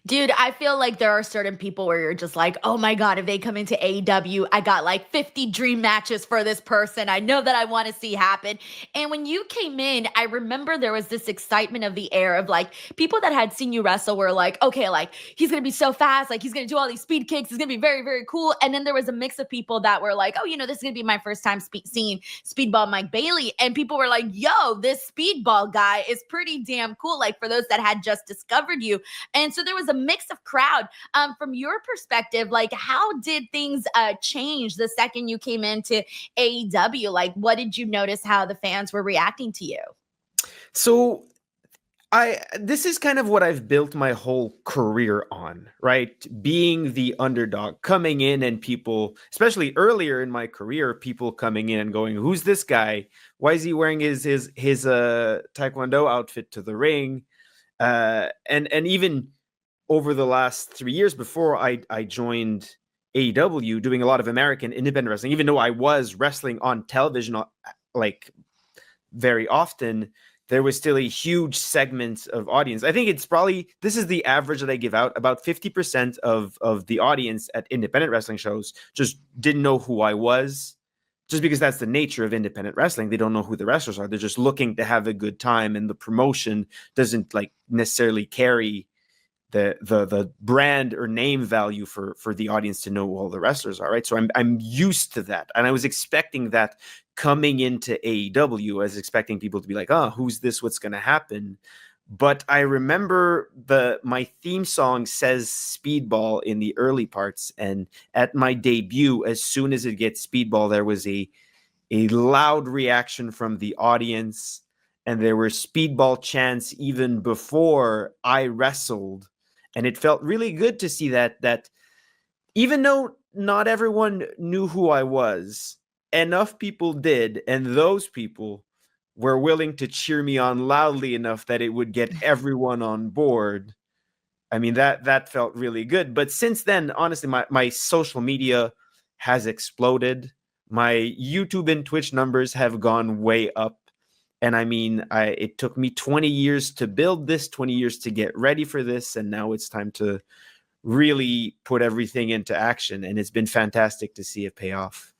Dude, I feel like there are certain people where you're just like, oh my God, if they come into AEW, I got like 50 dream matches for this person. I know that I want to see happen. And when you came in, I remember there was this excitement of the air of like people that had seen you wrestle were like, okay, like he's going to be so fast. Like he's going to do all these speed kicks. It's going to be very, very cool. And then there was a mix of people that were like, oh, this is going to be my first time seeing Speedball Mike Bailey. And people were like, yo, this Speedball guy is pretty damn cool. Like for those that had just discovered you. And so there was a mix of crowd. From your perspective, like how did things change the second you came into AEW? Like what did you notice how the fans were reacting to you? So this is kind of what I've built my whole career on, right? Being the underdog, coming in and people, especially earlier in my career, people coming in and going, "Who's this guy? Why is he wearing his taekwondo outfit to the ring?" And even over the last 3 years before I joined AEW, doing a lot of American independent wrestling, even though I was wrestling on television like very often, there was still a huge segment of audience. I think it's probably, this is the average that I give out, about 50% of the audience at independent wrestling shows just didn't know who I was, just because that's the nature of independent wrestling. They don't know who the wrestlers are. They're just looking to have a good time, and the promotion doesn't like necessarily carry the brand or name value for the audience to know who all the wrestlers are, right? So I'm used to that, and I was expecting that coming into AEW. I was expecting people to be like, "Oh, who's this? What's going to happen?" But I remember my theme song says Speedball in the early parts, and at my debut, as soon as it gets Speedball, there was a loud reaction from the audience, and there were Speedball chants even before I wrestled. And it felt really good to see that even though not everyone knew who I was, enough people did, and those people were willing to cheer me on loudly enough that it would get everyone on board. I mean, that felt really good. But since then, honestly, my social media has exploded. My YouTube and Twitch numbers have gone way up. And I mean, it took me 20 years to build this, 20 years to get ready for this, and now it's time to really put everything into action. And it's been fantastic to see it pay off.